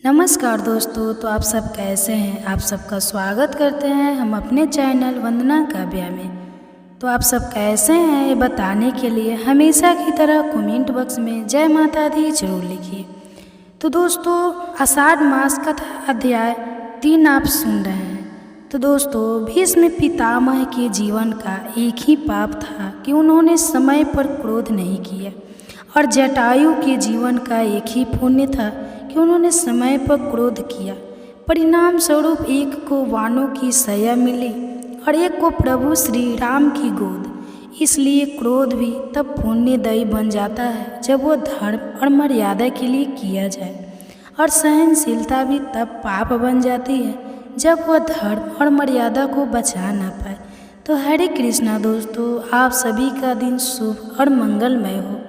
नमस्कार दोस्तों। तो आप सब कैसे हैं? आप सबका स्वागत करते हैं हम अपने चैनल वंदना काव्या में। तो आप सब कैसे हैं ये बताने के लिए हमेशा की तरह कमेंट बॉक्स में जय माता दी जरूर लिखिए। तो दोस्तों, आषाढ़ मास कथा अध्याय 3 आप सुन रहे हैं। तो दोस्तों, भीष्म पितामह के जीवन का एक ही पाप था कि उन्होंने समय पर क्रोध नहीं किया, और जटायु के जीवन का एक ही पुण्य था कि उन्होंने समय पर क्रोध किया। परिणाम स्वरूप एक को वानों की सया मिली और एक को प्रभु श्री राम की गोद। इसलिए क्रोध भी तब पुण्यदायी बन जाता है जब वो धर्म और मर्यादा के लिए किया जाए, और सहनशीलता भी तब पाप बन जाती है जब वह धर्म और मर्यादा को बचा ना पाए। तो हरे कृष्णा दोस्तों, आप सभी का दिन शुभ और मंगलमय हो।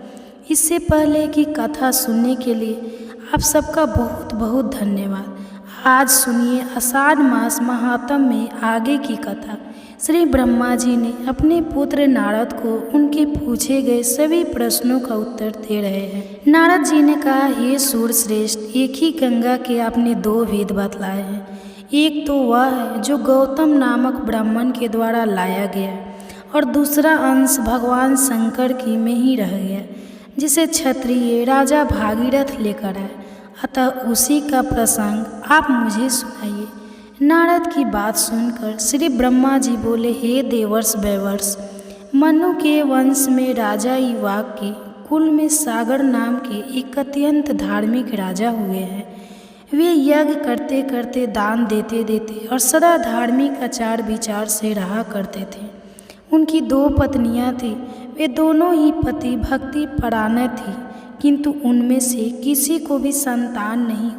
इससे पहले की कथा सुनने के लिए आप सबका बहुत बहुत धन्यवाद। आज सुनिए आषाढ़ मास महात्म में आगे की कथा। श्री ब्रह्मा जी ने अपने पुत्र नारद को उनके पूछे गए सभी प्रश्नों का उत्तर दे रहे हैं। नारद जी ने कहा, हे सूर्य श्रेष्ठ, एक ही गंगा के आपने 2 भेद बतलाए हैं। एक तो वह है जो गौतम नामक ब्राह्मण के द्वारा लाया गया, और दूसरा अंश भगवान शंकर की में ही रह गया, जिसे क्षत्रिय राजा भागीरथ लेकर आए। अतः उसी का प्रसंग आप मुझे सुनाइए। नारद की बात सुनकर श्री ब्रह्मा जी बोले, हे देवर्ष वैवर्ष, मनु के वंश में राजा इवाक के कुल में सागर नाम के एक अत्यंत धार्मिक राजा हुए हैं। वे यज्ञ करते करते, दान देते देते और सदा धार्मिक आचार विचार से रहा करते थे। उनकी 2 पत्नियां थीं। वे दोनों ही पति भक्ति परायण थी, किंतु उनमें से किसी को भी संतान नहीं।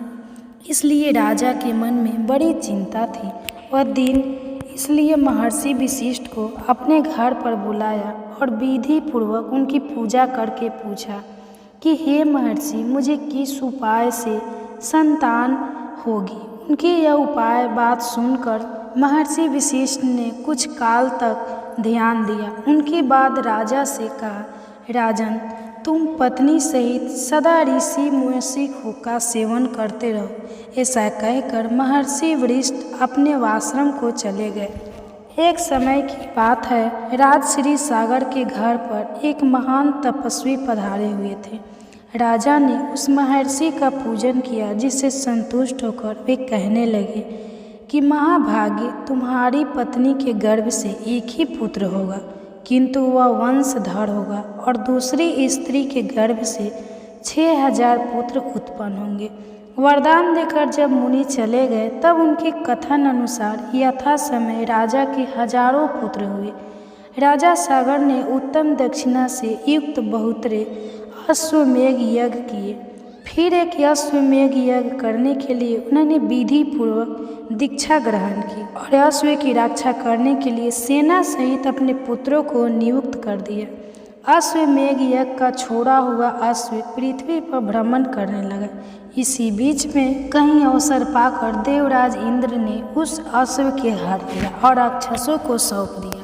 इसलिए राजा के मन में बड़ी चिंता थी। वह दिन इसलिए महर्षि वशिष्ठ को अपने घर पर बुलाया और विधि पूर्वक उनकी पूजा करके पूछा कि हे महर्षि, मुझे किस उपाय से संतान होगी। उनकी यह उपाय बात सुनकर महर्षि वशिष्ठ ने कुछ काल तक ध्यान दिया। उनके बाद राजा से कहा, राजन, तुम पत्नी सहित सदा ऋषि मुनियों का सेवन करते रहो। ऐसा कहकर महर्षि वशिष्ठ अपने आश्रम को चले गए। एक समय की बात है, राजश्री सागर के घर पर एक महान तपस्वी पधारे हुए थे। राजा ने उस महर्षि का पूजन किया, जिससे संतुष्ट होकर वे कहने लगे कि महाभाग्य, तुम्हारी पत्नी के गर्भ से एक ही पुत्र होगा, किंतु वह वंशधर होगा, और दूसरी स्त्री के गर्भ से 6000 पुत्र उत्पन्न होंगे। वरदान देकर जब मुनि चले गए, तब उनके कथन अनुसार यथा समय राजा के हजारों पुत्र हुए। राजा सागर ने उत्तम दक्षिणा से युक्त बहुतरे अश्वमेघ यज्ञ किए। फिर एक अश्वमेघ यज्ञ करने के लिए उन्होंने विधि पूर्वक दीक्षा ग्रहण की, और अश्व की रक्षा करने के लिए सेना सहित अपने पुत्रों को नियुक्त कर दिया। अश्वमेघ यज्ञ का छोड़ा हुआ अश्व पृथ्वी पर भ्रमण करने लगा। इसी बीच में कहीं अवसर पाकर देवराज इंद्र ने उस अश्व के हर लिया और राक्षसों को सौंप दिया।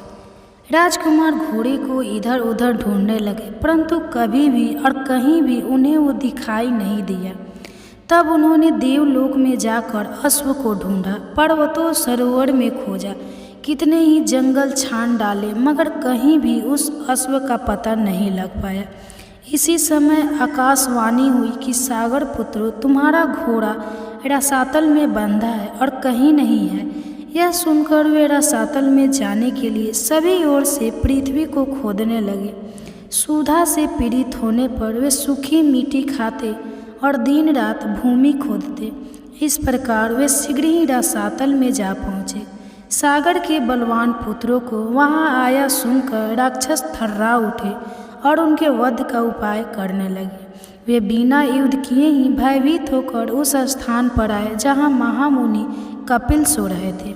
राजकुमार घोड़े को इधर उधर ढूंढने लगे, परंतु कभी भी और कहीं भी उन्हें वो दिखाई नहीं दिया। तब उन्होंने देवलोक में जाकर अश्व को ढूंढा, पर्वतों सरोवर में खोजा, कितने ही जंगल छान डाले, मगर कहीं भी उस अश्व का पता नहीं लग पाया। इसी समय आकाशवाणी हुई कि सागर पुत्रों, तुम्हारा घोड़ा रसातल में बंधा है और कहीं नहीं है। यह सुनकर वे रसातल में जाने के लिए सभी ओर से पृथ्वी को खोदने लगे। क्षुधा से पीड़ित होने पर वे सूखी मिट्टी खाते और दिन रात भूमि खोदते। इस प्रकार वे शीघ्र ही रसातल में जा पहुँचे। सागर के बलवान पुत्रों को वहाँ आया सुनकर राक्षस थर्रा उठे और उनके वध का उपाय करने लगे। वे बिना युद्ध किए ही भयभीत होकर उस स्थान पर आए जहाँ महामुनि कपिल सो रहे थे।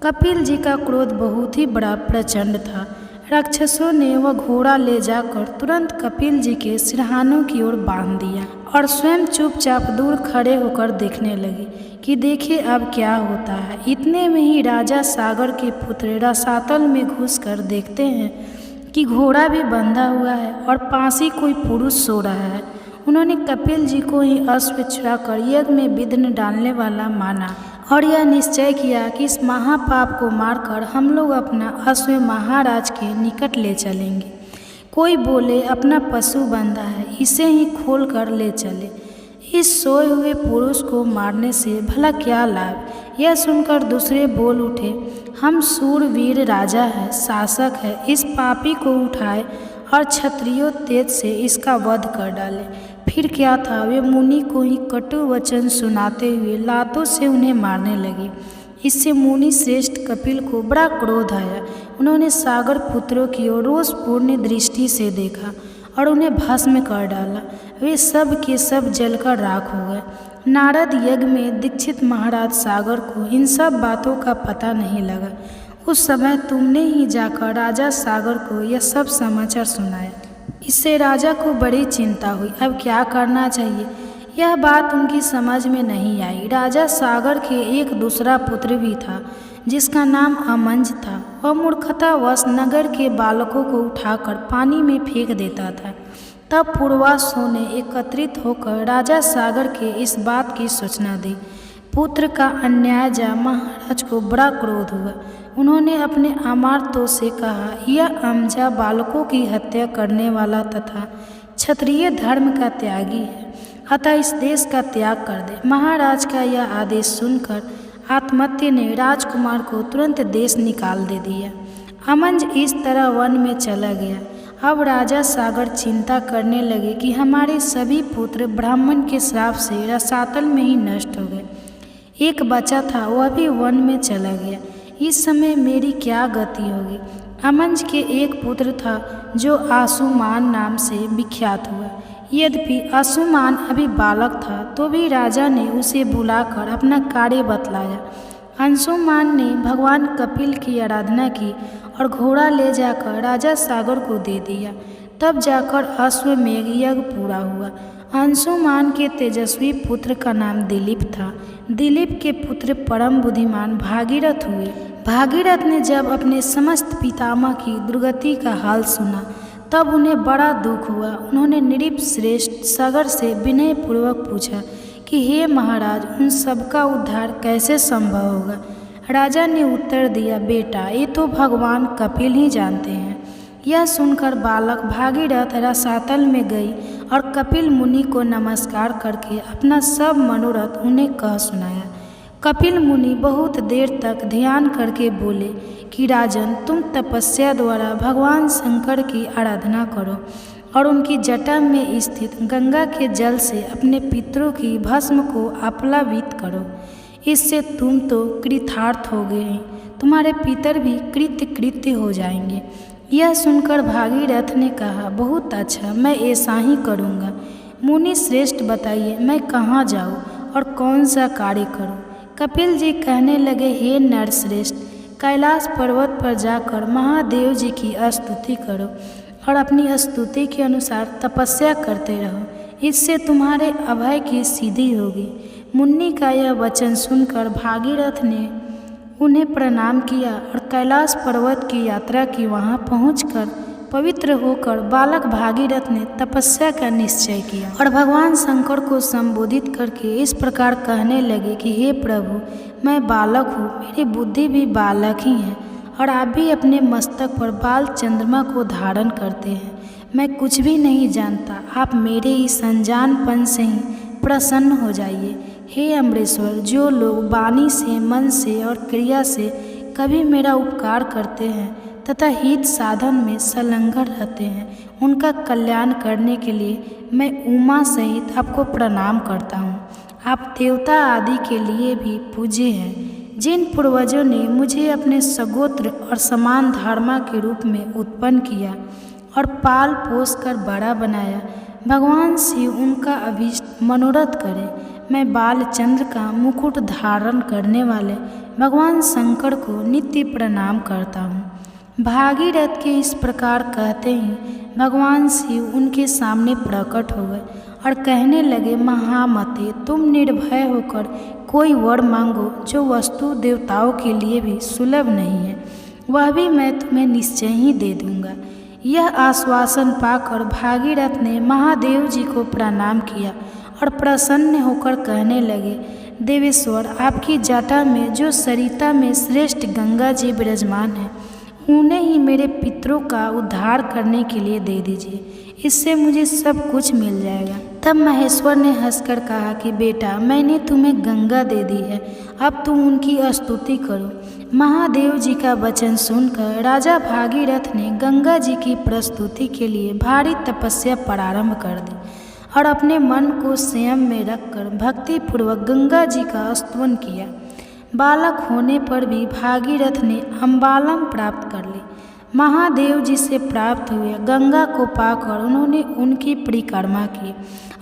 कपिल जी का क्रोध बहुत ही बड़ा प्रचंड था। राक्षसों ने वह घोड़ा ले जाकर तुरंत कपिल जी के सिरहानों की ओर बांध दिया और स्वयं चुपचाप दूर खड़े होकर देखने लगे कि देखे अब क्या होता है। इतने में ही राजा सागर के पुत्र रसातल में घुसकर देखते हैं कि घोड़ा भी बंधा हुआ है और पास ही कोई पुरुष सो रहा है। उन्होंने कपिल जी को ही अश्व चुराकर यज्ञ में विघ्न डालने वाला माना और यह निश्चय किया कि इस महापाप को मारकर हम लोग अपना अश्व महाराज के निकट ले चलेंगे। कोई बोले अपना पशु बंधा है, इसे ही खोल कर ले चले। इस सोए हुए पुरुष को मारने से भला क्या लाभ। यह सुनकर दूसरे बोल उठे, हम सूरवीर राजा है, शासक है, इस पापी को उठाए और क्षत्रियों तेज से इसका वध कर डाले। फिर क्या था, वे मुनि को ही कटु वचन सुनाते हुए लातों से उन्हें मारने लगे। इससे मुनि श्रेष्ठ कपिल को बड़ा क्रोध आया। उन्होंने सागर पुत्रों की ओर रोषपूर्ण दृष्टि से देखा और उन्हें भस्म कर डाला। वे सब के सब जलकर राख हो गए। नारद यज्ञ में दीक्षित महाराज सागर को इन सब बातों का पता नहीं लगा। उस समय तुमने ही जाकर राजा सागर को यह सब समाचार सुनाया। इससे राजा को बड़ी चिंता हुई, अब क्या करना चाहिए। यह बात उनकी समझ में नहीं आई। राजा सागर के एक दूसरा पुत्र भी था जिसका नाम अमंज था। वह मूर्खतावश नगर के बालकों को उठाकर पानी में फेंक देता था। तब पूर्वासों ने एकत्रित होकर राजा सागर के इस बात की सूचना दी। पुत्र का अन्याय जा महाराज को बड़ा क्रोध हुआ। उन्होंने अपने अमात्यों से कहा, यह अमजा बालकों की हत्या करने वाला तथा क्षत्रिय धर्म का त्यागी है, अतः इस देश का त्याग कर दे। महाराज का यह आदेश सुनकर आत्महत्या ने राजकुमार को तुरंत देश निकाल दे दिया। अमंज इस तरह वन में चला गया। अब राजा सागर चिंता करने लगे कि हमारे सभी पुत्र ब्राह्मण के श्राप से रसातल में ही नष्ट हो गए। एक बच्चा था, वह भी वन में चला गया। इस समय मेरी क्या गति होगी। अमंज के एक पुत्र था जो आसुमान नाम से विख्यात हुआ। यद्यपि आसुमान अभी बालक था तो भी राजा ने उसे बुलाकर अपना कार्य बतलाया। अंशुमान ने भगवान कपिल की आराधना की और घोड़ा ले जाकर राजा सागर को दे दिया। तब जाकर अश्वमेघ यज्ञ पूरा हुआ। अंशुमान के तेजस्वी पुत्र का नाम दिलीप था। दिलीप के पुत्र परम बुद्धिमान भागीरथ हुए। भागीरथ ने जब अपने समस्त पितामह की दुर्गति का हाल सुना तब उन्हें बड़ा दुख हुआ। उन्होंने नृप श्रेष्ठ सागर से विनय पूर्वक पूछा कि हे महाराज, उन सबका उद्धार कैसे संभव होगा। राजा ने उत्तर दिया, बेटा ये तो भगवान कपिल ही जानते हैं। यह सुनकर बालक भागीरथ रसातल में गई और कपिल मुनि को नमस्कार करके अपना सब मनोरथ उन्हें कह सुनाया। कपिल मुनि बहुत देर तक ध्यान करके बोले कि राजन, तुम तपस्या द्वारा भगवान शंकर की आराधना करो और उनकी जटा में स्थित गंगा के जल से अपने पितरों की भस्म को आप्लावित करो। इससे तुम तो कृतार्थ हो गए, तुम्हारे पितर भी कृत्य हो जाएंगे। यह सुनकर भागीरथ ने कहा, बहुत अच्छा, मैं ऐसा ही करूँगा। मुनि श्रेष्ठ, बताइए मैं कहाँ जाऊँ और कौन सा कार्य करूँ। कपिल जी कहने लगे, हे नरश्रेष्ठ, कैलाश पर्वत पर जाकर महादेव जी की स्तुति करो और अपनी स्तुति के अनुसार तपस्या करते रहो। इससे तुम्हारे अभय की सिद्धि होगी। मुनि का यह वचन सुनकर भागीरथ ने उन्हें प्रणाम किया और कैलाश पर्वत की यात्रा की। वहां पहुंचकर पवित्र होकर बालक भागीरथ ने तपस्या का निश्चय किया और भगवान शंकर को संबोधित करके इस प्रकार कहने लगे कि हे प्रभु, मैं बालक हूँ, मेरी बुद्धि भी बालक ही है और आप भी अपने मस्तक पर बाल चंद्रमा को धारण करते हैं। मैं कुछ भी नहीं जानता, आप मेरे इस अनजानपन से ही प्रसन्न हो जाइए। हे अमरेश्वर, जो लोग वाणी से, मन से और क्रिया से कभी मेरा उपकार करते हैं तथा हित साधन में संलग्न रहते हैं, उनका कल्याण करने के लिए मैं उमा सहित आपको प्रणाम करता हूँ। आप देवता आदि के लिए भी पूज्य हैं। जिन पूर्वजों ने मुझे अपने सगोत्र और समान धर्मा के रूप में उत्पन्न किया और पाल पोस कर बड़ा बनाया, भगवान शिव उनका अभीष्ट मनोरथ करें। मैं बालचंद्र का मुकुट धारण करने वाले भगवान शंकर को नित्य प्रणाम करता हूँ। भागीरथ के इस प्रकार कहते ही भगवान शिव उनके सामने प्रकट हो गए और कहने लगे, महामते, तुम निर्भय होकर कोई वर मांगो जो वस्तु देवताओं के लिए भी सुलभ नहीं है, वह भी मैं तुम्हें निश्चय ही दे दूंगा। यह आश्वासन पाकर भागीरथ ने महादेव जी को प्रणाम किया और प्रसन्न होकर कहने लगे, देवेश्वर, आपकी जटा में जो सरिता में श्रेष्ठ गंगा जी विराजमान है, उन्हें ही मेरे पितरों का उद्धार करने के लिए दे दीजिए, इससे मुझे सब कुछ मिल जाएगा। तब महेश्वर ने हंसकर कहा कि बेटा, मैंने तुम्हें गंगा दे दी है, अब तुम उनकी स्तुति करो। महादेव जी का वचन सुनकर राजा भागीरथ ने गंगा जी की प्रस्तुति के लिए भारी तपस्या प्रारंभ कर दी और अपने मन को संयम में रखकर भक्तिपूर्वक गंगा जी का स्तवन किया। बालक होने पर भी भागीरथ ने अम्बालम प्राप्त कर ली। महादेव जी से प्राप्त हुए गंगा को पाकर उन्होंने उनकी परिक्रमा की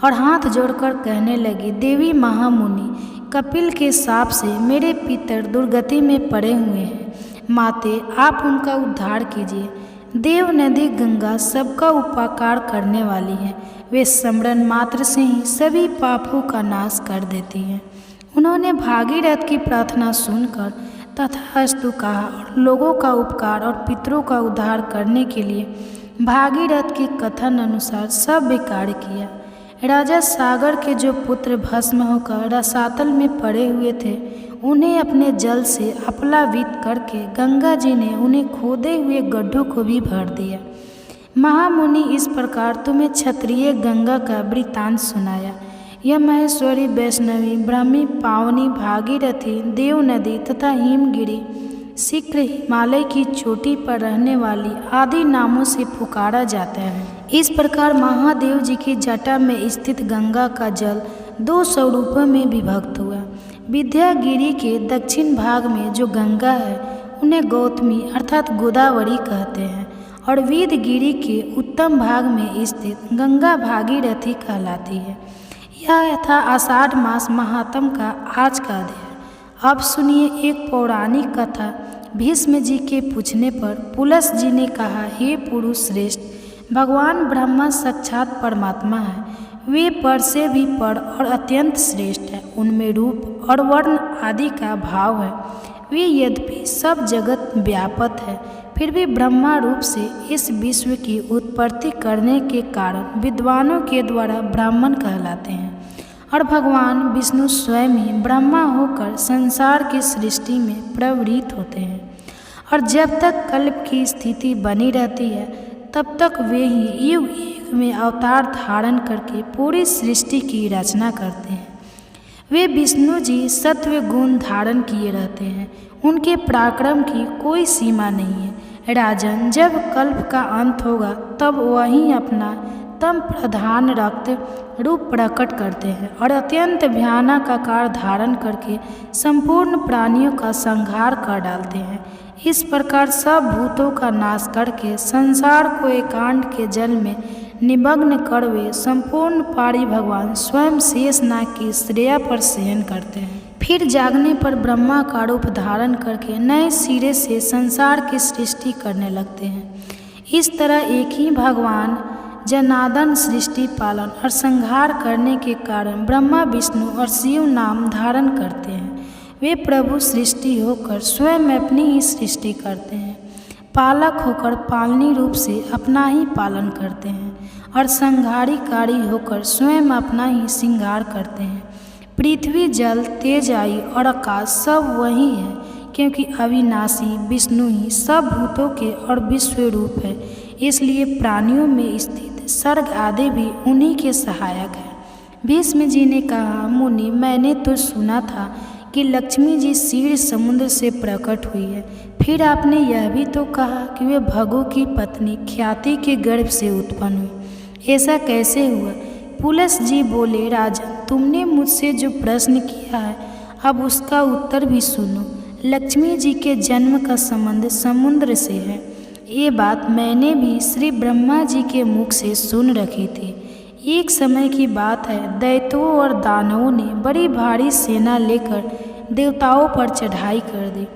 और हाथ जोड़कर कहने लगे, देवी महामुनि, कपिल के शाप से मेरे पितर दुर्गति में पड़े हुए हैं, माते आप उनका उद्धार कीजिए। देव नदी गंगा सबका उपकार करने वाली है, वे स्मरण मात्र से ही सभी पापों का नाश कर देती हैं। उन्होंने भागीरथ की प्रार्थना सुनकर तथास्तु कहा और लोगों का उपकार और पितरों का उद्धार करने के लिए भागीरथ के कथन अनुसार सब वे कार्य किया। राजा सागर के जो पुत्र भस्म होकर रसातल में पड़े हुए थे, उन्हें अपने जल से अपलावित करके गंगा जी ने उन्हें खोदे हुए गड्ढों को भी भर दिया। महामुनि, इस प्रकार तुम्हें क्षत्रिय गंगा का वृत्तांत सुनाया। यह महेश्वरी, वैष्णवी, ब्राह्मी, पावनी, भागीरथी, देव नदी तथा हिमगिरी शीघ्र हिमालय की चोटी पर रहने वाली आदि नामों से पुकारा जाता है। इस प्रकार महादेव जी की जटा में स्थित गंगा का जल 2 स्वरूपों में विभक्त हुआ। विद्यागिरी के दक्षिण भाग में जो गंगा है, उन्हें गौतमी अर्थात गोदावरी कहते हैं, और वेदगिरी के उत्तम भाग में स्थित गंगा भागीरथी कहलाती है। यह था आषाढ़ मास महात्म का आज का अध्याय। अब सुनिए एक पौराणिक कथा। भीष्म जी के पूछने पर पुलस जी ने कहा, हे पुरुष श्रेष्ठ, भगवान ब्रह्मा साक्षात परमात्मा है। वे पर से भी पर और अत्यंत श्रेष्ठ है। उनमें रूप और वर्ण आदि का भाव है। वे यद्यपि सब जगत व्यापक है, फिर भी ब्रह्मा रूप से इस विश्व की उत्पत्ति करने के कारण विद्वानों के द्वारा ब्राह्मण कहलाते हैं। और भगवान विष्णु स्वयं ही ब्रह्मा होकर संसार की सृष्टि में प्रवृत्त होते हैं, और जब तक कल्प की स्थिति बनी रहती है, तब तक वे ही युग युग में अवतार धारण करके पूरी सृष्टि की रचना करते हैं। वे विष्णु जी सत्व गुण धारण किए रहते हैं। उनके पराक्रम की कोई सीमा नहीं है। राजन, जब कल्प का अंत होगा, तब वही अपना तम प्रधान रक्त रूप प्रकट करते हैं और अत्यंत भयानक आकार धारण करके संपूर्ण प्राणियों का संहार कर डालते हैं। इस प्रकार सब भूतों का नाश करके संसार को एकांत के जल में निमग्न कर वे संपूर्ण पारी भगवान स्वयं शेषनाग की श्रेया पर शयन करते हैं। फिर जागने पर ब्रह्मा का रूप धारण करके नए सिरे से संसार की सृष्टि करने लगते हैं। इस तरह एक ही भगवान जनार्दन सृष्टि पालन और संहार करने के कारण ब्रह्मा, विष्णु और शिव नाम धारण करते हैं। वे प्रभु सृष्टि होकर स्वयं अपनी ही सृष्टि करते हैं, पालक होकर पालनी रूप से अपना ही पालन करते हैं, और संहारीकारी होकर स्वयं अपना ही श्रृंगार करते हैं। पृथ्वी, जल, तेज, आयु और आकाश सब वही है, क्योंकि अविनाशी विष्णु ही सब भूतों के और विश्व रूप है। इसलिए प्राणियों में स्थित सर्ग आदि भी उन्हीं के सहायक है। भीष्म जी ने कहा, मुनि, मैंने तो सुना था कि लक्ष्मी जी क्षीर समुद्र से प्रकट हुई है। फिर आपने यह भी तो कहा कि वे भगु की पत्नी ख्याति के गर्भ से उत्पन्न हुई। ऐसा कैसे हुआ? पुलस जी बोले, राजन, तुमने मुझसे जो प्रश्न किया है, अब उसका उत्तर भी सुनो। लक्ष्मी जी के जन्म का संबंध समुद्र से है। ये बात मैंने भी श्री ब्रह्मा जी के मुख से सुन रखी थी। एक समय की बात है, दैत्यों और दानवों ने बड़ी भारी सेना लेकर देवताओं पर चढ़ाई कर दी।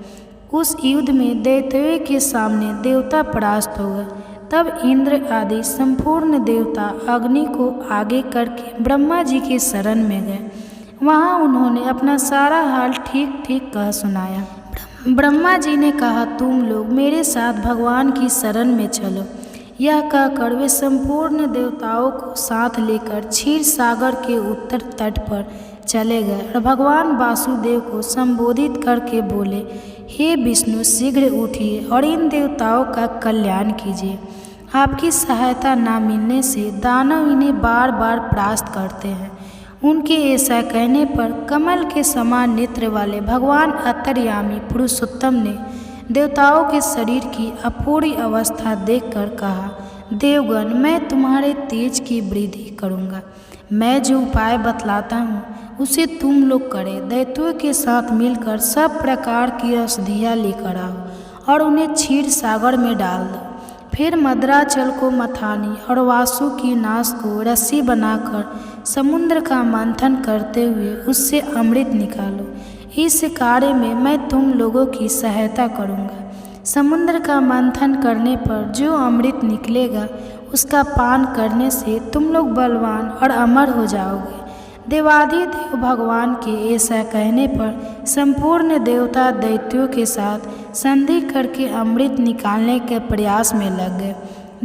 उस युद्ध में दैत्यों के सामने देवता परास्त हो गए। तब इंद्र आदि संपूर्ण देवता अग्नि को आगे करके ब्रह्मा जी के शरण में गए। वहाँ उन्होंने अपना सारा हाल ठीक ठीक कह सुनाया। ब्रह्मा जी ने कहा, तुम लोग मेरे साथ भगवान की शरण में चलो। यह कहकर वे संपूर्ण देवताओं को साथ लेकर क्षीर सागर के उत्तर तट पर चले गए और भगवान वासुदेव को संबोधित करके बोले, हे विष्णु, शीघ्र उठिए और इन देवताओं का कल्याण कीजिए। आपकी सहायता न मिलने से दानव इन्हें बार बार परास्त करते हैं। उनके ऐसा कहने पर कमल के समान नेत्र वाले भगवान अंतर्यामी पुरुषोत्तम ने देवताओं के शरीर की अपूरी अवस्था देखकर कहा, देवगण, मैं तुम्हारे तेज की वृद्धि करूँगा। मैं जो उपाय बतलाता हूँ उसे तुम लोग करें। दैत्यों के साथ मिलकर सब प्रकार की औषधियाँ लेकर आओ और उन्हें क्षीर सागर में डाल दो। फिर मद्राचल को मथानी और वासुकी नाश को रस्सी बनाकर समुद्र का मंथन करते हुए उससे अमृत निकालो। इस कार्य में मैं तुम लोगों की सहायता करूँगा। समुद्र का मंथन करने पर जो अमृत निकलेगा उसका पान करने से तुम लोग बलवान और अमर हो जाओगे। देवाधिदेव भगवान के ऐसा कहने पर संपूर्ण देवता दैत्यों के साथ संधि करके अमृत निकालने के प्रयास में लग गए।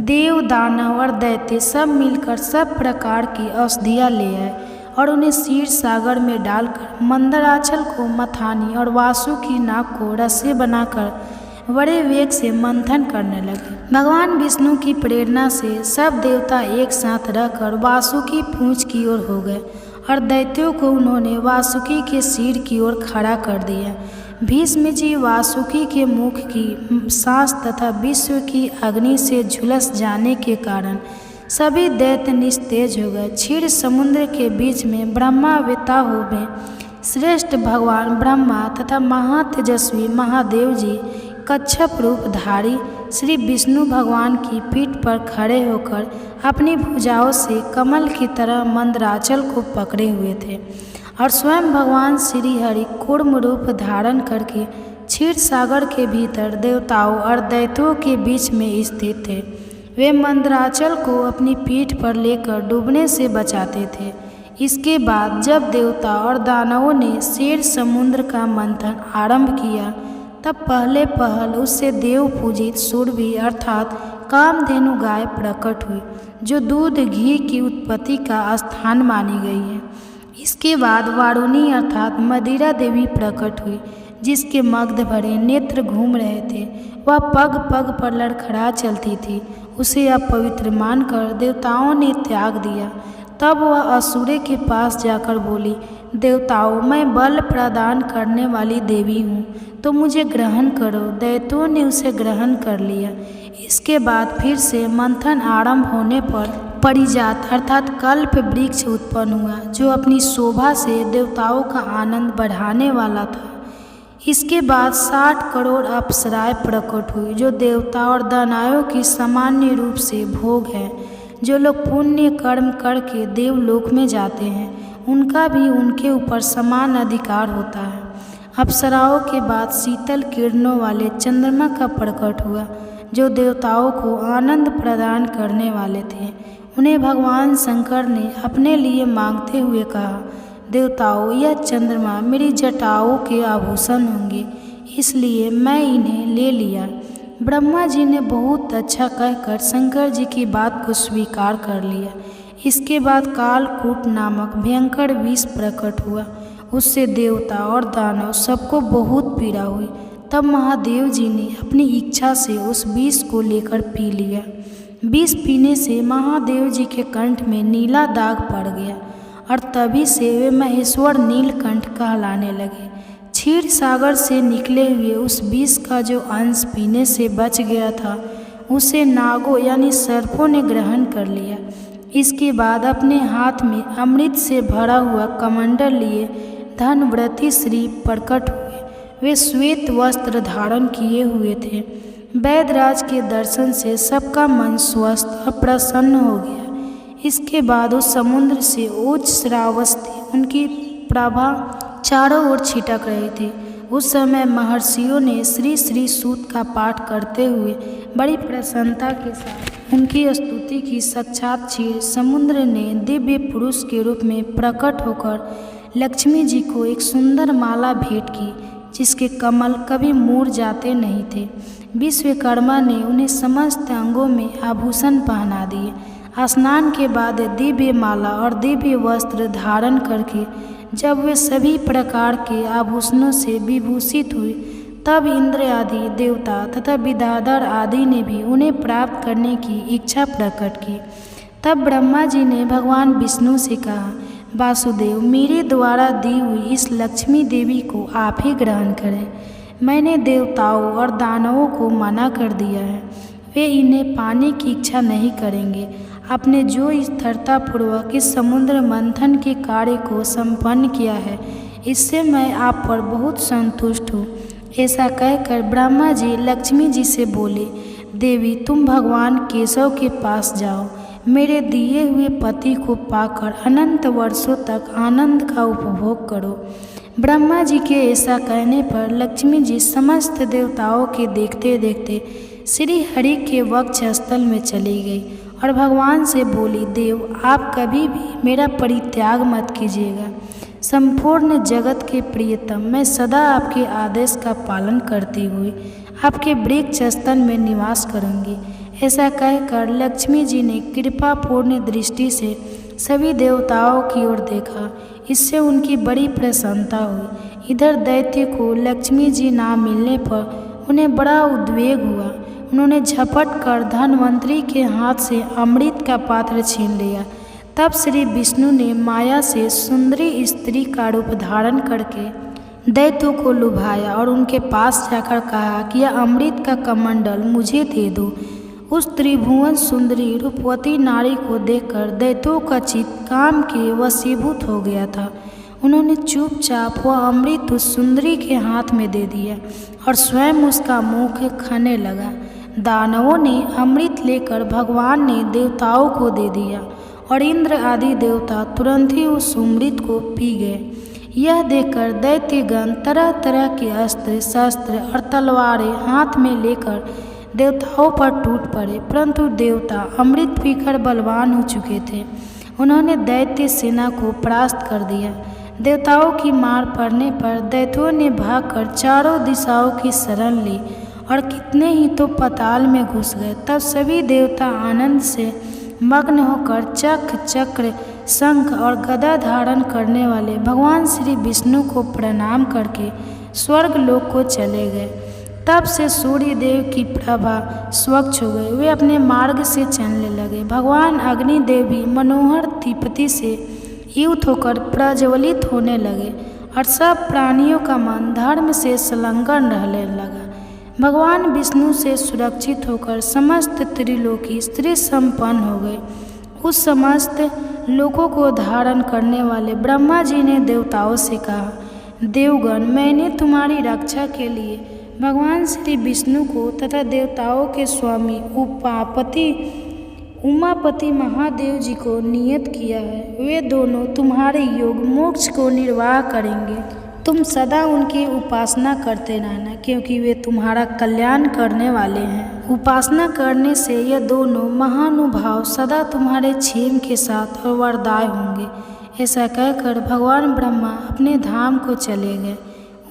देव, दानव और दैत्य सब मिलकर सब प्रकार की औषधियाँ ले आए और उन्हें क्षीर सागर में डालकर मंदराचल को मथानी और वासुकी नाग को रस्सी बनाकर बड़े वेग से मंथन करने लगे। भगवान विष्णु की प्रेरणा से सब देवता एक साथ रहकर वासुकी पूंछ की ओर हो गए और दैत्यों को उन्होंने वासुकी के सिर की ओर खड़ा कर दिया। भीष्म जी वासुकी के मुख की सांस तथा विश्व की अग्नि से झुलस जाने के कारण सभी दैत्य निस्तेज हो गए। क्षीर समुद्र के बीच में ब्रह्माविता हो गए। श्रेष्ठ भगवान ब्रह्मा तथा महातेजस्वी महादेव जी कच्छप रूपधारी श्री विष्णु भगवान की पीठ पर खड़े होकर अपनी भुजाओं से कमल की तरह मंदराचल को पकड़े हुए थे और स्वयं भगवान श्री हरि कूर्म रूप धारण करके क्षीर सागर के भीतर देवताओं और दैत्यों के बीच में स्थित थे। वे मंदराचल को अपनी पीठ पर लेकर डूबने से बचाते थे। इसके बाद जब देवता और दानवों ने क्षीर समुद्र का मंथन आरंभ किया तब पहले पहल उससे देव पूजित सुरभि अर्थात कामधेनु गाय प्रकट हुई, जो दूध घी की उत्पत्ति का स्थान मानी गई है। इसके बाद वारुणी अर्थात मदिरा देवी प्रकट हुई, जिसके मग्ध भरे नेत्र घूम रहे थे। वह पग पग पर लड़खड़ा चलती थी। उसे अपवित्र मानकर देवताओं ने त्याग दिया। तब वह असुरे के पास जाकर बोली, देवताओं, मैं बल प्रदान करने वाली देवी हूँ, तो मुझे ग्रहण करो। दैत्यों ने उसे ग्रहण कर लिया। इसके बाद फिर से मंथन आरंभ होने पर परिजात अर्थात कल्प वृक्ष उत्पन्न हुआ, जो अपनी शोभा से देवताओं का आनंद बढ़ाने वाला था। इसके बाद 60 करोड़ अप्सराएं प्रकट हुई, जो देवता और दानवों की सामान्य रूप से भोग है। जो लोग पुण्य कर्म करके देवलोक में जाते हैं, उनका भी उनके ऊपर समान अधिकार होता है। अप्सराओं के बाद शीतल किरणों वाले चंद्रमा का प्रकट हुआ, जो देवताओं को आनंद प्रदान करने वाले थे। उन्हें भगवान शंकर ने अपने लिए मांगते हुए कहा, देवताओं, यह चंद्रमा मेरी जटाओं के आभूषण होंगे, इसलिए मैं इन्हें ले लिया। ब्रह्मा जी ने बहुत अच्छा कहकर शंकर जी की बात को स्वीकार कर लिया। इसके बाद कालकूट नामक भयंकर विष प्रकट हुआ। उससे देवता और दानव सबको बहुत पीड़ा हुई। तब महादेव जी ने अपनी इच्छा से उस विष को लेकर पी लिया। विष पीने से महादेव जी के कंठ में नीला दाग पड़ गया और तभी से वे महेश्वर नीलकंठ कहलाने लगे। क्षीर सागर से निकले हुए उस विष का जो अंश पीने से बच गया था, उसे नागों यानी सर्पों ने ग्रहण कर लिया। इसके बाद अपने हाथ में अमृत से भरा हुआ कमंडल लिए धनव्रती श्री प्रकट हुए। वे श्वेत वस्त्र धारण किए हुए थे। वैदराज के दर्शन से सबका मन स्वस्थ और प्रसन्न हो गया। इसके बाद उस समुद्र से उच्च श्रावस्ती उनकी प्रभा चारों ओर छिटक रही थी। उस समय महर्षियों ने श्री श्री सूत का पाठ करते हुए बड़ी प्रसन्नता के साथ उनकी स्तुति की। साक्षात क्षीर समुद्र ने दिव्य पुरुष के रूप में प्रकट होकर लक्ष्मी जी को एक सुंदर माला भेंट की, जिसके कमल कभी मुड़ जाते नहीं थे। विश्वकर्मा ने उन्हें समस्त अंगों में आभूषण पहना दिए। स्नान के बाद दिव्य माला और दिव्य वस्त्र धारण करके जब वे सभी प्रकार के आभूषणों से विभूषित हुए, तब इंद्र आदि देवता तथा विद्याधर आदि ने भी उन्हें प्राप्त करने की इच्छा प्रकट की। तब ब्रह्मा जी ने भगवान विष्णु से कहा, वासुदेव, मेरे द्वारा दी हुई इस लक्ष्मी देवी को आप ही ग्रहण करें। मैंने देवताओं और दानवों को मना कर दिया है, वे इन्हें पाने की इच्छा नहीं करेंगे। आपने जो स्थिरतापूर्वक इस समुद्र मंथन के कार्य को संपन्न किया है, इससे मैं आप पर बहुत संतुष्ट हूँ। ऐसा कहकर ब्रह्मा जी लक्ष्मी जी से बोले, देवी, तुम भगवान केशव के पास जाओ। मेरे दिए हुए पति को पाकर अनंत वर्षों तक आनंद का उपभोग करो। ब्रह्मा जी के ऐसा कहने पर लक्ष्मी जी समस्त देवताओं के देखते देखते श्री हरि के वक्ष स्थल में चली गई और भगवान से बोली, देव, आप कभी भी मेरा परित्याग मत कीजिएगा। संपूर्ण जगत के प्रियतम, मैं सदा आपके आदेश का पालन करती हुई आपके वृक्ष स्थल में निवास करूंगी। ऐसा कहकर लक्ष्मी जी ने कृपापूर्ण दृष्टि से सभी देवताओं की ओर देखा। इससे उनकी बड़ी प्रसन्नता हुई। इधर दैत्य को लक्ष्मी जी ना मिलने पर उन्हें बड़ा उद्वेग हुआ। उन्होंने झपट कर धन्वंतरी के हाथ से अमृत का पात्र छीन लिया। तब श्री विष्णु ने माया से सुंदरी स्त्री का रूप धारण करके दैत्यों को लुभाया और उनके पास जाकर कहा कि यह अमृत का कमंडल मुझे दे दो। उस त्रिभुवन सुंदरी रूपवती नारी को देखकर दैत्यों का चित्त काम के वशीभूत हो गया था। उन्होंने चुपचाप वह अमृत उस सुंदरी के हाथ में दे दिया और स्वयं उसका मुख खाने लगा। दानवों ने अमृत लेकर भगवान ने देवताओं को दे दिया और इंद्र आदि देवता तुरंत ही उस अमृत को पी गए। यह देखकर दैत्यगण तरह तरह के अस्त्र शस्त्र और तलवारें हाथ में लेकर देवताओं पर टूट पड़े, परंतु देवता अमृत पीकर बलवान हो चुके थे। उन्होंने दैत्य सेना को परास्त कर दिया। देवताओं की मार पड़ने पर दैत्यों ने भागकर चारों दिशाओं की शरण ली और कितने ही तो पाताल में घुस गए। तब सभी देवता आनंद से मग्न होकर चक्र शंख और गदा धारण करने वाले भगवान श्री विष्णु को प्रणाम करके स्वर्ग लोक को चले गए। तब से सूर्य देव की प्रभा स्वच्छ हो गई, वे अपने मार्ग से चलने लगे। भगवान अग्निदेव भी मनोहर दीप्ति से युक्त होकर प्रज्वलित होने लगे और सब प्राणियों का मन धर्म से संलग्न रहने लगा। भगवान विष्णु से सुरक्षित होकर समस्त त्रिलोकी स्त्री संपन्न हो गए। उस समस्त लोकों को धारण करने वाले ब्रह्मा जी ने देवताओं से कहा, देवगण, मैंने तुम्हारी रक्षा के लिए भगवान श्री विष्णु को तथा देवताओं के स्वामी उमापति महादेव जी को नियत किया है। वे दोनों तुम्हारे योग मोक्ष को निर्वाह करेंगे। तुम सदा उनकी उपासना करते रहना, क्योंकि वे तुम्हारा कल्याण करने वाले हैं। उपासना करने से ये दोनों महानुभाव सदा तुम्हारे क्षेम के साथ और वरदाय होंगे। ऐसा कहकर भगवान ब्रह्मा अपने धाम को चले गए।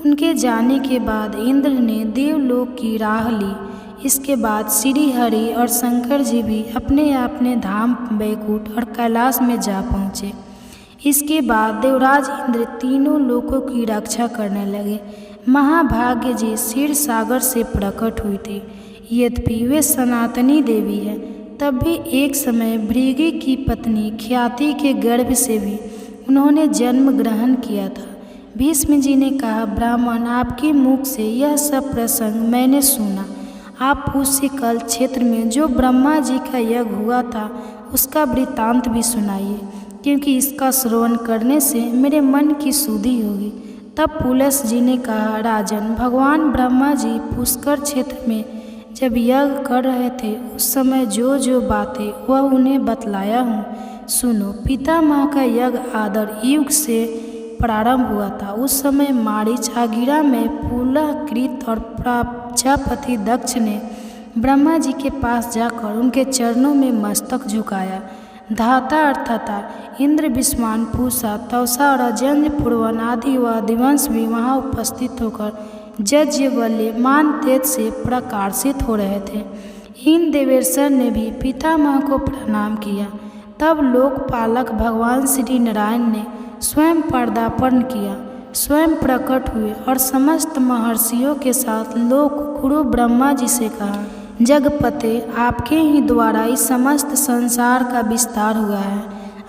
उनके जाने के बाद इंद्र ने देवलोक की राह ली। इसके बाद श्री हरि और शंकर जी भी अपने अपने धाम वैकुंठ और कैलाश में जा पहुँचे। इसके बाद देवराज इंद्र तीनों लोकों की रक्षा करने लगे। महाभाग्य जी क्षीर सागर से प्रकट हुई थी। यद्यपि वे सनातनी देवी है, तब भी एक समय भृगु की पत्नी ख्याति के गर्भ से भी उन्होंने जन्म ग्रहण किया था। भीष्म जी ने कहा, ब्राह्मण, आपके मुख से यह सब प्रसंग मैंने सुना। आप उसी कल क्षेत्र में जो ब्रह्मा जी का यज्ञ हुआ था उसका वृत्तांत भी सुनाइए, क्योंकि इसका श्रवण करने से मेरे मन की शुद्धि होगी। तब पुलस जी ने कहा, राजन, भगवान ब्रह्मा जी पुष्कर क्षेत्र में जब यज्ञ कर रहे थे उस समय जो जो बातें वह उन्हें बतलाया हूँ, सुनो। पितामह का यज्ञ आदर युग से प्रारंभ हुआ था। उस समय मारीच आगिरा में पुलहकृत और प्रजापति दक्ष ने ब्रह्मा जी के पास जाकर उनके चरणों में मस्तक झुकाया। धाता अर्थाता इंद्र, विश्वान, पूषा, तौसा और अजेंद्र पूर्वन आदि व दिवंश भी वहाँ उपस्थित होकर यज्ञवल्यमान तेज से प्रकाशित हो रहे थे। इन देवेश्वर ने भी पितामह को प्रणाम किया। तब लोकपालक भगवान श्री नारायण ने स्वयं पदार्पण किया, स्वयं प्रकट हुए और समस्त महर्षियों के साथ लोक गुरु ब्रह्मा जी से कहा, जगपते, आपके ही द्वारा इस समस्त संसार का विस्तार हुआ है।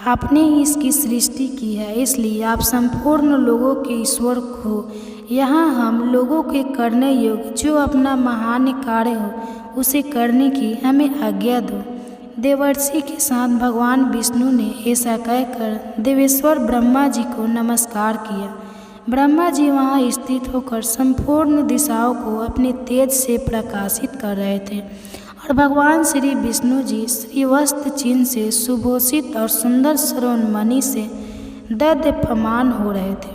आपने ही इसकी सृष्टि की है, इसलिए आप संपूर्ण लोगों के ईश्वर हो। यहाँ हम लोगों के करने योग्य जो अपना महान कार्य हो उसे करने की हमें आज्ञा दो। देवर्षि के साथ भगवान विष्णु ने ऐसा कहकर देवेश्वर ब्रह्मा जी को नमस्कार किया। ब्रह्मा जी वहाँ स्थित होकर संपूर्ण दिशाओं को अपने तेज से प्रकाशित कर रहे थे और भगवान श्री विष्णु जी श्रीवस्त्र चिन्ह से सुभूषित और सुंदर सरोनमणि से दध्यपमान हो रहे थे।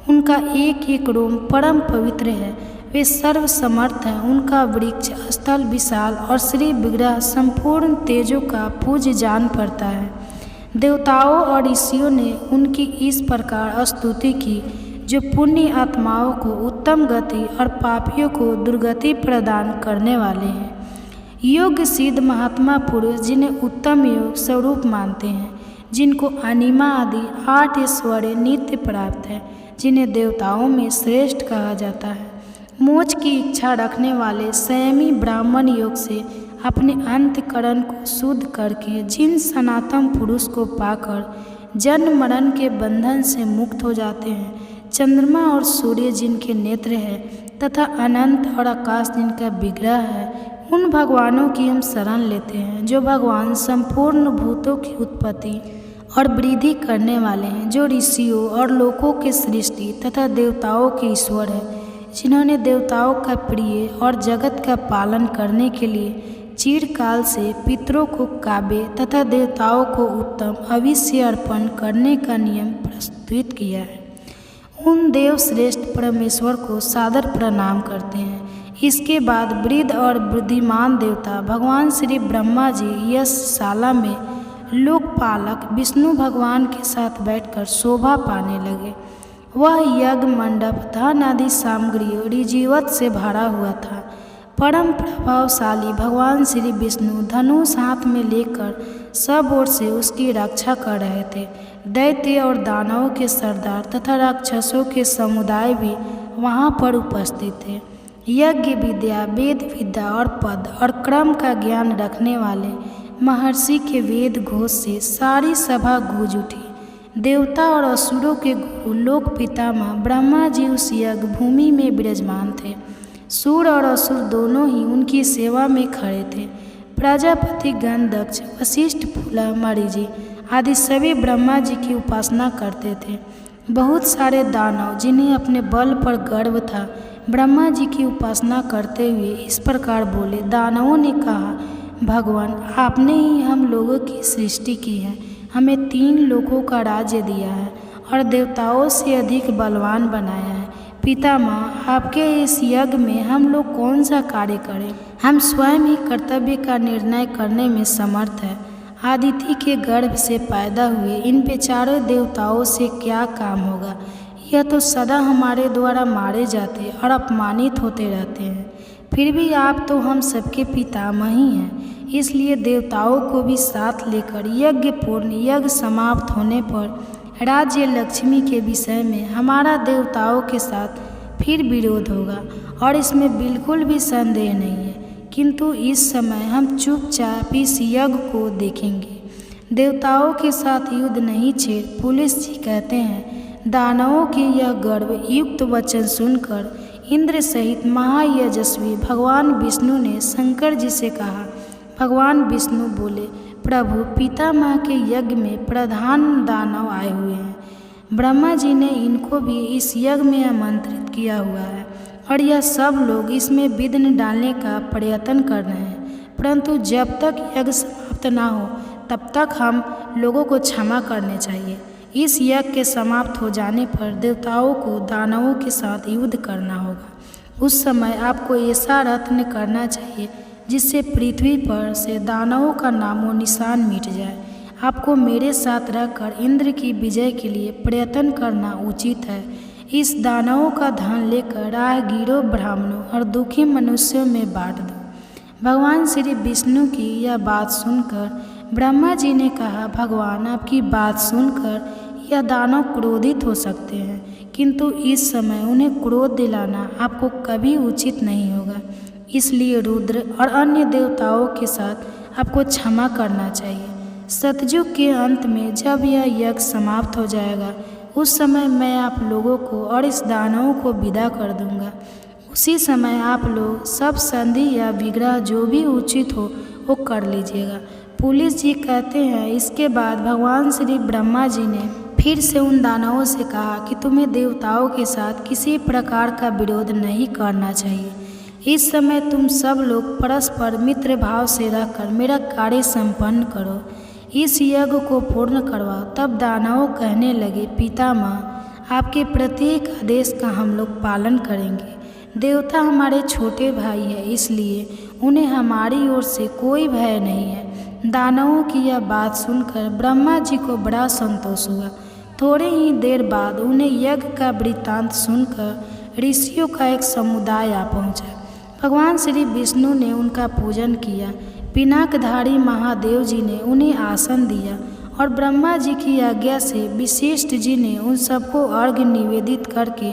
उनका एक एक रोम परम पवित्र है, वे सर्वसमर्थ हैं। उनका वृक्ष स्थल विशाल और श्री विग्रह संपूर्ण तेजों का पूज्य जान पड़ता है। देवताओं और ऋषियों ने उनकी इस प्रकार स्तुति की, जो पुण्य आत्माओं को उत्तम गति और पापियों को दुर्गति प्रदान करने वाले हैं। योग सिद्ध महात्मा पुरुष जिन्हें उत्तम योग स्वरूप मानते हैं, जिनको अनिमा आदि 8 ऐश्वर्य नित्य प्राप्त है, जिन्हें देवताओं में श्रेष्ठ कहा जाता है। मोक्ष की इच्छा रखने वाले संयमी ब्राह्मण योग से अपने अंतकरण को शुद्ध करके जिन सनातन पुरुष को पाकर जन्म मरण के बंधन से मुक्त हो जाते हैं, चंद्रमा और सूर्य जिनके नेत्र है तथा अनंत और आकाश जिनका विग्रह है, उन भगवानों की हम शरण लेते हैं, जो भगवान संपूर्ण भूतों की उत्पत्ति और वृद्धि करने वाले हैं, जो ऋषियों और लोकों के सृष्टि तथा देवताओं के ईश्वर है, जिन्होंने देवताओं का प्रिय और जगत का पालन करने के लिए चिरकाल से पितरों को काव्य तथा देवताओं को उत्तम अविष्य अर्पण करने का नियम प्रस्तुत किया है। उन देव श्रेष्ठ परमेश्वर को सादर प्रणाम करते हैं। इसके बाद वृद्ध और बुद्धिमान देवता भगवान श्री ब्रह्मा जी यशशाला में लोकपालक विष्णु भगवान के साथ बैठकर शोभा पाने लगे। वह यज्ञ मंडप धन आदि सामग्रियों रिजीवत से भरा हुआ था। परम प्रभावशाली भगवान श्री विष्णु धनुष हाथ में लेकर सब ओर से उसकी रक्षा कर रहे थे। दैत्य और दानवों के सरदार तथा राक्षसों के समुदाय भी वहाँ पर उपस्थित थे। यज्ञ विद्या, वेद विद्या और पद और क्रम का ज्ञान रखने वाले महर्षि के वेद घोष से सारी सभा गूंज उठी। देवता और असुरों के गुरु लोक पितामह ब्रह्मा जी उस यज्ञ भूमि में विराजमान थे। सूर और असुर दोनों ही उनकी सेवा में खड़े थे। प्रजापति गण, दक्ष, वशिष्ठ, फूला, मरीचि आदि सभी ब्रह्मा जी की उपासना करते थे। बहुत सारे दानव जिन्हें अपने बल पर गर्व था, ब्रह्मा जी की उपासना करते हुए इस प्रकार बोले। दानवों ने कहा, भगवान, आपने ही हम लोगों की सृष्टि की है, हमें 3 लोकों का राज्य दिया है और देवताओं से अधिक बलवान बनाया है। पितामह, आपके इस यज्ञ में हम लोग कौन सा कार्य करें? हम स्वयं ही कर्तव्य का निर्णय करने में समर्थ है। आदिति के गर्भ से पैदा हुए इन बेचारे देवताओं से क्या काम होगा? यह तो सदा हमारे द्वारा मारे जाते और अपमानित होते रहते हैं। फिर भी आप तो हम सबके पितामह ही हैं, इसलिए देवताओं को भी साथ लेकर यज्ञ समाप्त होने पर राज्य लक्ष्मी के विषय में हमारा देवताओं के साथ फिर विरोध होगा और इसमें बिल्कुल भी संदेह नहीं है। किंतु इस समय हम चुपचाप इस यज्ञ को देखेंगे। देवताओं के साथ युद्ध नहीं छेड़। पुलिस जी कहते हैं, दानवों के यह गर्व युक्त वचन सुनकर इंद्र सहित महायशस्वी भगवान विष्णु ने शंकर जी से कहा। भगवान विष्णु बोले, प्रभु, पितामह के यज्ञ में प्रधान दानव आए हुए हैं। ब्रह्मा जी ने इनको भी इस यज्ञ में आमंत्रित किया हुआ है और यह सब लोग इसमें विघ्न डालने का प्रयत्न कर रहे हैं, परंतु जब तक यज्ञ समाप्त ना हो तब तक हम लोगों को क्षमा करने चाहिए। इस यज्ञ के समाप्त हो जाने पर देवताओं को दानवों के साथ युद्ध करना होगा। उस समय आपको ऐसा रत्न करना चाहिए जिससे पृथ्वी पर से दानवों का नामो निशान मिट जाए। आपको मेरे साथ रहकर इंद्र की विजय के लिए प्रयत्न करना उचित है। इस दानवों का धन लेकर राहगीरों, ब्राह्मणों और दुखी मनुष्यों में बांट दो। भगवान श्री विष्णु की यह बात सुनकर ब्रह्मा जी ने कहा, भगवान, आपकी बात सुनकर यह दानव क्रोधित हो सकते हैं, किंतु इस समय उन्हें क्रोध दिलाना आपको कभी उचित नहीं होगा। इसलिए रुद्र और अन्य देवताओं के साथ आपको क्षमा करना चाहिए। सतयुग के अंत में जब यह यज्ञ समाप्त हो जाएगा, उस समय मैं आप लोगों को और इस दानवों को विदा कर दूंगा। उसी समय आप लोग सब संधि या विग्रह जो भी उचित हो वो कर लीजिएगा। पुलिस जी कहते हैं, इसके बाद भगवान श्री ब्रह्मा जी ने फिर से उन दानवों से कहा कि तुम्हें देवताओं के साथ किसी प्रकार का विरोध नहीं करना चाहिए। इस समय तुम सब लोग परस्पर मित्र भाव से रहकर मेरा कार्य संपन्न करो, इस यज्ञ को पूर्ण करवाओ। तब दानवों कहने लगे, पितामह, आपके प्रत्येक आदेश का हम लोग पालन करेंगे। देवता हमारे छोटे भाई है, इसलिए उन्हें हमारी ओर से कोई भय नहीं है। दानवों की यह बात सुनकर ब्रह्मा जी को बड़ा संतोष हुआ। थोड़े ही देर बाद उन्हें यज्ञ का वृत्तांत सुनकर ऋषियों का एक समुदाय आ पहुंचा। भगवान श्री विष्णु ने उनका पूजन किया। पिनाकधारी महादेव जी ने उन्हें आसन दिया और ब्रह्मा जी की आज्ञा से विशिष्ट जी ने उन सबको अर्घ्य निवेदित करके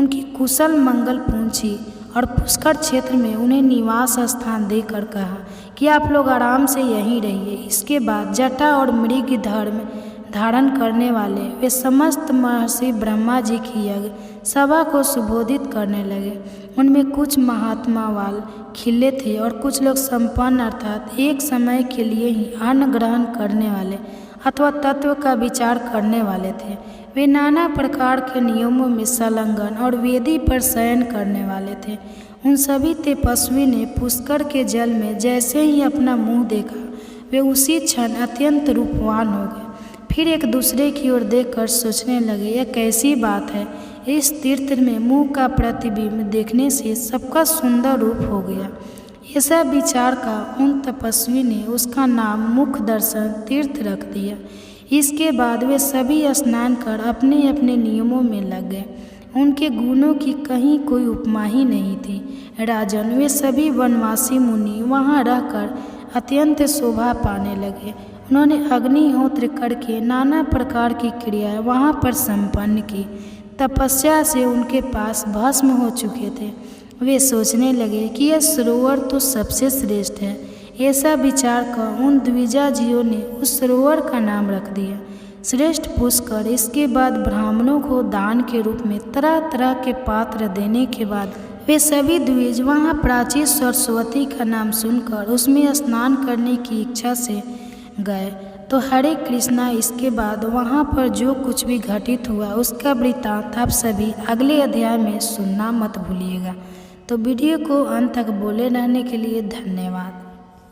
उनकी कुशल मंगल पूछी और पुष्कर क्षेत्र में उन्हें निवास स्थान देकर कहा कि आप लोग आराम से यहीं रहिए। इसके बाद जटा और मृग धर्म धारण करने वाले वे समस्त महर्षि ब्रह्मा जी की यज्ञ सभा को सुबोधित करने लगे। उनमें कुछ महात्मा वाल खिले थे और कुछ लोग संपन्न अर्थात एक समय के लिए ही अन्न ग्रहण करने वाले अथवा तत्व का विचार करने वाले थे। वे नाना प्रकार के नियमों में संलग्न और वेदी पर शयन करने वाले थे। उन सभी तपस्वी ने पुष्कर के जल में जैसे ही अपना मुंह देखा, वे उसी क्षण अत्यंत रूपवान हो गए। फिर एक दूसरे की ओर देखकर सोचने लगे, यह कैसी बात है, इस तीर्थ में मुंह का प्रतिबिंब देखने से सबका सुंदर रूप हो गया। ऐसा विचार का उन तपस्वी ने उसका नाम मुख दर्शन तीर्थ रख दिया। इसके बाद वे सभी स्नान कर अपने अपने नियमों में लग गए। उनके गुणों की कहीं कोई उपमा ही नहीं थी। राजन, वे सभी वनवासी मुनि वहाँ रहकर अत्यंत शोभा पाने लगे। उन्होंने अग्निहोत्र करके नाना प्रकार की क्रियाएं वहाँ पर संपन्न की। तपस्या से उनके पास भस्म हो चुके थे। वे सोचने लगे कि यह सरोवर तो सबसे श्रेष्ठ है। ऐसा विचार कर उन द्विजाजियों ने उस सरोवर का नाम रख दिया श्रेष्ठ पुष्कर। इसके बाद ब्राह्मणों को दान के रूप में तरह तरह के पात्र देने के बाद वे सभी द्विज वहाँ प्राची सरस्वती का नाम सुनकर उसमें स्नान करने की इच्छा से गए। तो हरे कृष्णा, इसके बाद वहाँ पर जो कुछ भी घटित हुआ उसका वृत्तांत आप सभी अगले अध्याय में सुनना मत भूलिएगा। तो वीडियो को अंत तक बोले रहने के लिए धन्यवाद।